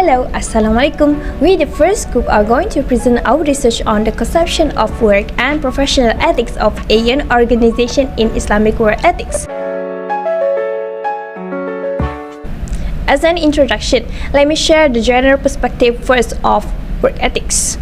Hello, Assalamualaikum. We, the first group, are going to present our research on the conception of work and professional ethics of Aeon organization in Islamic work ethics. As an introduction, let me share the general perspective first of work ethics.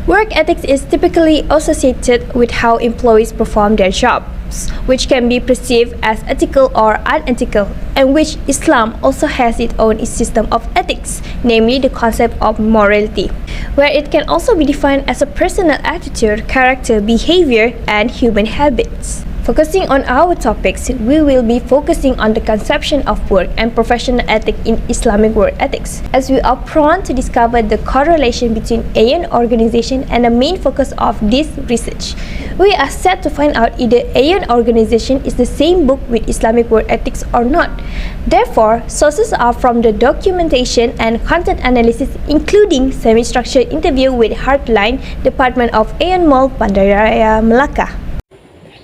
Work ethics is typically associated with how employees perform their jobs, which can be perceived as ethical or unethical, and which Islam also has its own system of ethics, namely the concept of morality, where it can also be defined as a personal attitude, character, behavior, and human habits. Focusing on our topics, we will be focusing on the conception of work and professional ethics in Islamic work ethics, as we are prone to discover the correlation between Aeon organization and the main focus of this research. We are set to find out either Aeon organization is the same book with Islamic work ethics or not. Therefore, sources are from the documentation and content analysis, including semi-structured interview with Heartline, Department of Aeon Mall, Bandaraya, Melaka.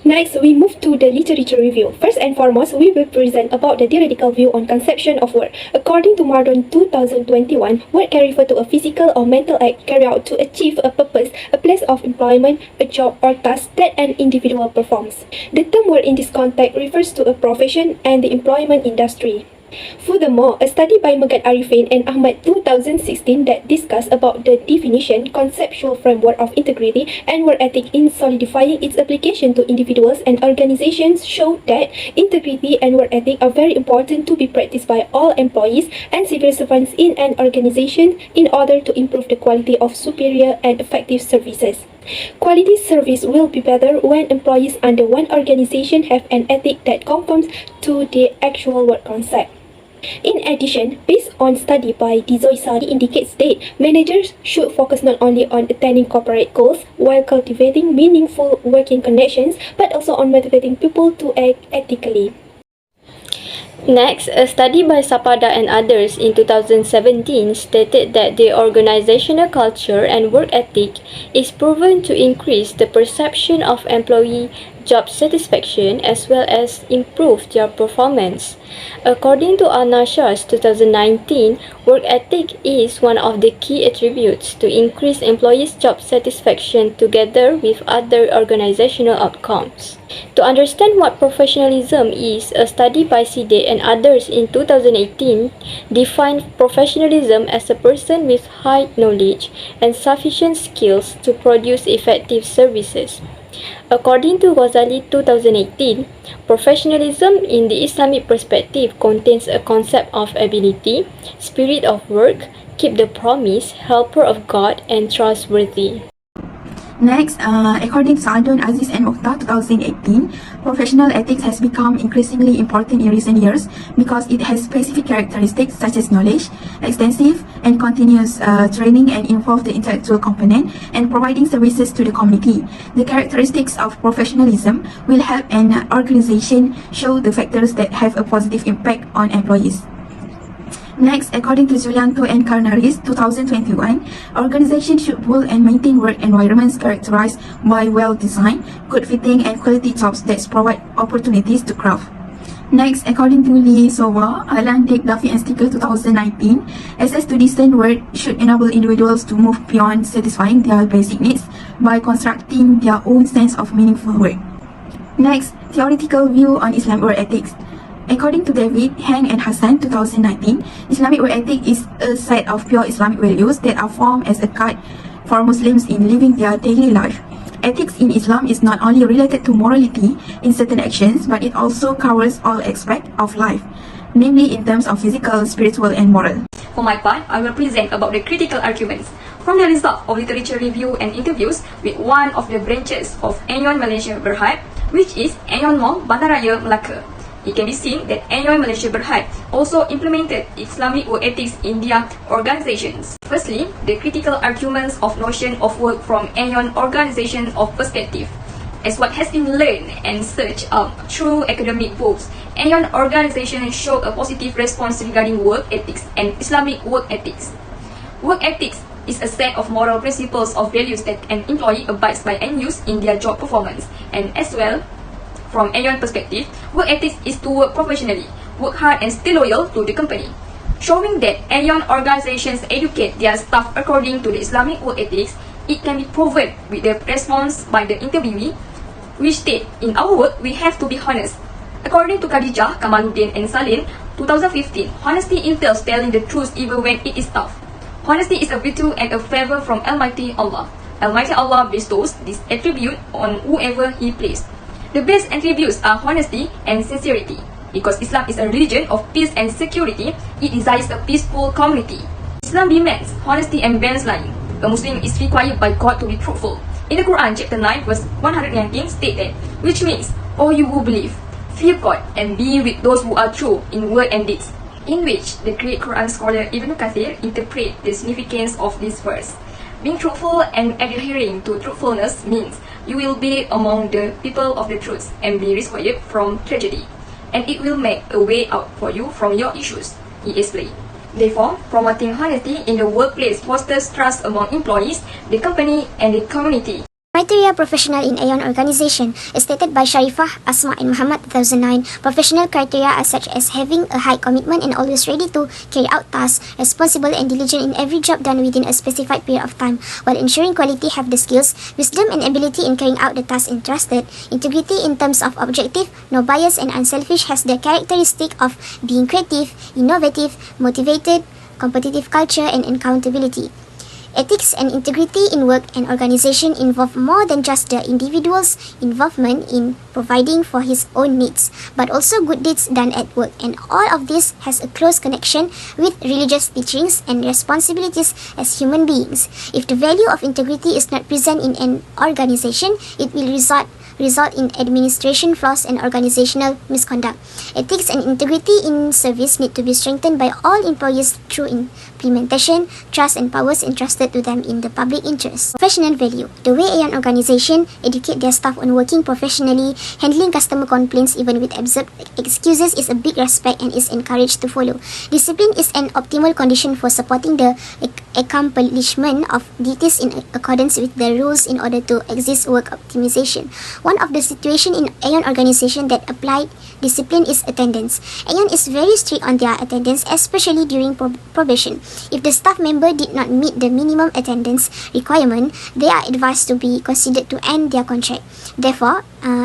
Next, we move to the literature review. First and foremost, we will present about the theoretical view on conception of work. According to Mardon 2021, work can refer to a physical or mental act carried out to achieve a purpose, a place of employment, a job or task that an individual performs. The term work in this context refers to a profession and the employment industry. Furthermore, a study by Megat Arifin and Ahmad 2016 that discussed about the definition, conceptual framework of integrity and work ethic in solidifying its application to individuals and organizations showed that integrity and work ethic are very important to be practiced by all employees and civil servants in an organization in order to improve the quality of superior and effective services. Quality service will be better when employees under one organization have an ethic that conforms to the actual work concept. In addition, based on study by Dizoisa indicates that managers should focus not only on attaining corporate goals while cultivating meaningful working conditions, but also on motivating people to act ethically. Next, a study by Sapada and others in 2017 stated that the organizational culture and work ethic is proven to increase the perception of employee job satisfaction as well as improve their performance. According to Al-Nashar's 2019, work ethic is one of the key attributes to increase employees' job satisfaction together with other organizational outcomes. To understand what professionalism is, a study by Side and others in 2018 defined professionalism as a person with high knowledge and sufficient skills to produce effective services. According to Ghazali 2018, professionalism in the Islamic perspective contains a concept of ability, spirit of work, keep the promise, helper of God, and trustworthy. Next, according to Saldon, Aziz and Mukhtar 2018, professional ethics has become increasingly important in recent years because it has specific characteristics such as knowledge, extensive and continuous training and involve the intellectual component and providing services to the community. The characteristics of professionalism will help an organization show the factors that have a positive impact on employees. Next, according to Giulianto and Carnaris 2021, organizations should build and maintain work environments characterized by well-designed, good-fitting and quality jobs that provide opportunities to craft. Next, according to Lee Sowa, Alan, Dick, Duffy and Sticker 2019, access to decent work should enable individuals to move beyond satisfying their basic needs by constructing their own sense of meaningful work. Next, theoretical view on Islamic work ethics. According to David, Heng and Hassan 2019, Islamic work ethic is a set of pure Islamic values that are formed as a guide for Muslims in living their daily life. Ethics in Islam is not only related to morality in certain actions, but it also covers all aspects of life, namely in terms of physical, spiritual, and moral. For my part, I will present about the critical arguments from the result of literature review and interviews with one of the branches of Aeon Malaysia Berhad, which is Aeon Mall, Bandaraya, Melaka. It can be seen that Aeon Malaysia Berhad also implemented Islamic work ethics in their organizations. Firstly, the critical arguments of notion of work from Aeon organization of perspective. As what has been learned and searched out through academic books, Aeon organization showed a positive response regarding work ethics and Islamic work ethics. Work ethics is a set of moral principles of values that an employee abides by and use in their job performance, and as well, from Aeon perspective, work ethics is to work professionally, work hard and stay loyal to the company. showing that Aeon organizations educate their staff according to the Islamic work ethics. It can be proven with the response by the interviewee, which state, in our work, we have to be honest. According to Khadijah, Kamaluddin and Salim, 2015, honesty entails telling the truth even when it is tough. Honesty is a virtue and a favor from Almighty Allah. Almighty Allah bestows this attribute on whoever He pleased. The best attributes are honesty and sincerity. Because Islam is a religion of peace and security, it desires a peaceful community. Islam demands honesty and bans lying. A Muslim is required by God to be truthful. In the Quran, chapter 9, verse 119, stated, which means, O you who believe, fear God and be with those who are true in word and deeds. In which the great Quran scholar Ibn Kathir interprets the significance of this verse. Being truthful and adhering to truthfulness means you will be among the people of the truth and be rescued from tragedy, and it will make a way out for you from your issues, he explained. Therefore, promoting honesty in the workplace fosters trust among employees, the company, and the community. Criteria professional in Aeon organization is stated by Sharifah, Asma and Muhammad 2009. Professional criteria are such as having a high commitment and always ready to carry out tasks, responsible and diligent in every job done within a specified period of time, while ensuring quality, have the skills, wisdom and ability in carrying out the tasks entrusted, integrity in terms of objective, no bias and unselfish, has the characteristic of being creative, innovative, motivated, competitive culture and accountability. Ethics and integrity in work and organization involve more than just the individual's involvement in providing for his own needs, but also good deeds done at work, and all of this has a close connection with religious teachings and responsibilities as human beings. If the value of integrity is not present in an organization, it will result in administration flaws and organizational misconduct. Ethics and integrity in service need to be strengthened by all employees through implementation, trust and powers entrusted to them in the public interest. Professional value. The way Aeon organization educate their staff on working professionally, handling customer complaints even with absurd excuses is a big respect and is encouraged to follow. Discipline is an optimal condition for supporting the accomplishment of duties in accordance with the rules in order to exist work optimization. One of the situations in Aeon organization that applied discipline is attendance. Aeon is very strict on their attendance, especially during probation. If the staff member did not meet the minimum attendance requirement, they are advised to be considered to end their contract. Therefore,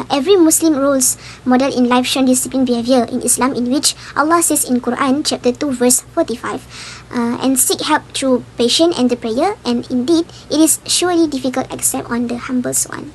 every Muslim rules model in life shown disciplined behavior in Islam, in which Allah says in Quran chapter 2 verse 45, and seek help through patience and the prayer, and indeed it is surely difficult except on the humble one.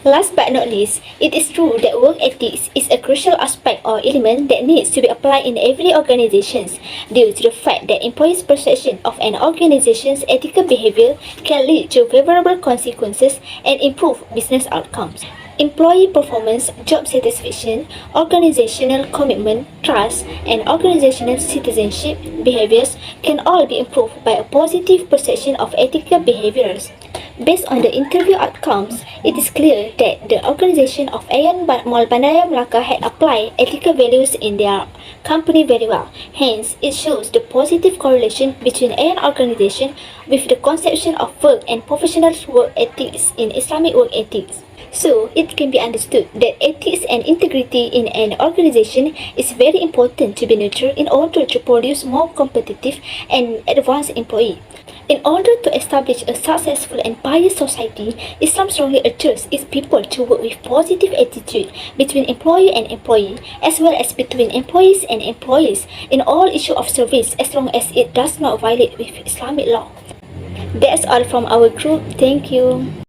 Last but not least, it is true that work ethics is a crucial aspect or element that needs to be applied in every organization due to the fact that employees' perception of an organization's ethical behavior can lead to favorable consequences and improve business outcomes. Employee performance, job satisfaction, organizational commitment, trust, and organizational citizenship behaviors can all be improved by a positive perception of ethical behaviors. Based on the interview outcomes, it is clear that the organization of Aeon Mall Bandaraya Melaka had applied ethical values in their company very well. Hence, it shows the positive correlation between Aeon organization with the conception of work and professional work ethics in Islamic work ethics. So, it can be understood that ethics and integrity in an organization is very important to be nurtured in order to produce more competitive and advanced employees. In order to establish a successful and pious society, Islam strongly urges its people to work with positive attitude between employer and employee, as well as between employees and employees in all issue of service, as long as it does not violate with Islamic law. That's all from our group. Thank you.